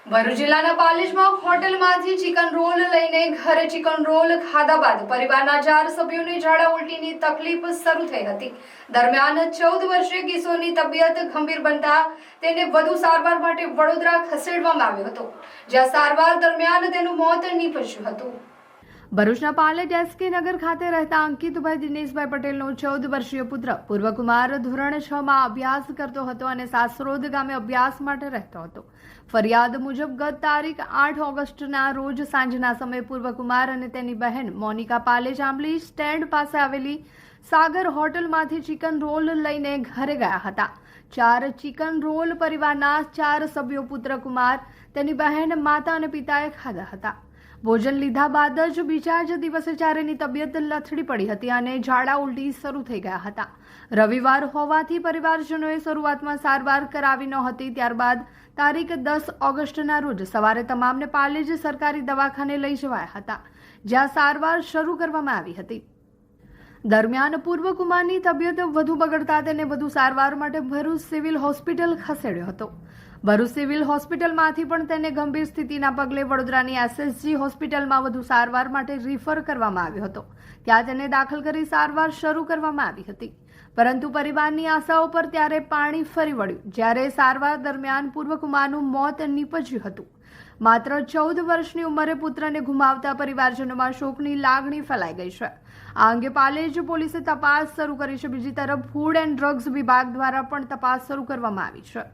ભરૂચ જિલ્લાના પાલેજમાં હોટલમાંથી chicken role લઈને ઘરે ચિકન રોલ ખાધા બાદ પરિવારના 4 સભ્યોને ઝાડા ઉલટીની તકલીફ શરૂ થઈ હતી। દરમિયાન 14 વર્ષીય કિશોરની તબિયત ગંભીર બનતા તેને વધુ સારવાર માટે વડોદરા ખસેડવામાં આવ્યો હતો, જ્યાં સારવાર દરમિયાન તેનું મોત નીપજ્યું હતું। ભરૂચના પાલેજ એસકે નગર ખાતે રહેતા અંકિતભાઈ દિનેશભાઈ પટેલનો 14 વર્ષીય પુત્ર પૂર્વકુમાર ધોરણ 6 માં અભ્યાસ કરતો હતો અને સાસરોદ ગામે અભ્યાસ માટે રહેતો હતો। ફરિયાદ મુજબ ગત તારીખ 8 ઓગસ્ટના રોજ સાંજના સમયે પૂર્વકુમાર અને તેની બહેન મોનિકા પાલેજ આંબલી સ્ટેન્ડ પાસે આવેલી સાગર હોટલમાંથી ચિકન રોલ લઈને ઘરે ગયા હતા। 4 ચિકન રોલ પરિવારના 4 સભ્યો પુત્રકુમાર, તેની બહેન, માતા અને પિતાએ ખાધા હતા। ભોજન લીધા બાદ જ બીજા જ દિવસે ચારેની તબિયત લથડી પડી હતી અને ઝાડા ઉલટી શરૂ થઈ ગયા હતા। રવિવાર હોવાથી પરિવારજનોએ શરૂઆતમાં સારવાર કરાવી નહોતી। ત્યારબાદ તારીખ 10 ઓગસ્ટના રોજ સવારે તમામને પાલેજ સરકારી દવાખાને લઈ જવાયા હતા, જ્યાં સારવાર શરૂ કરવામાં આવી હતી। દરમિયાન પૂર્વકુમારની તબિયત વધુ બગડતા તેને વધુ સારવાર માટે ભરૂચ સિવિલ હોસ્પિટલ ખસેડ્યો હતો। ભરૂચ સિવિલ હોસ્પિટલમાંથી પણ તેને ગંભીર સ્થિતિના પગલે વડોદરાની એસએસજી હોસ્પિટલમાં વધુ સારવાર માટે રિફર કરવામાં આવ્યો હતો। ત્યાં તેને દાખલ કરી સારવાર શરૂ કરવામાં આવી હતી, પરંતુ પરિવારની આશાઓ પર ત્યારે પાણી ફરી વળ્યું, જ્યારે સારવાર દરમિયાન પૂર્વકુમારનું મોત નીપજ્યું હતું। માત્ર 14 વર્ષની ઉંમરે પુત્રને ગુમાવતા પરિવારજનોમાં શોકની લાગણી ફેલાઈ ગઈ છે। આ અંગે પાલેજ પોલીસે તપાસ શરૂ કરી છે। બીજી તરફ ફૂડ એન્ડ ડ્રગ્સ વિભાગ દ્વારા પણ તપાસ શરૂ કરવામાં આવી છે।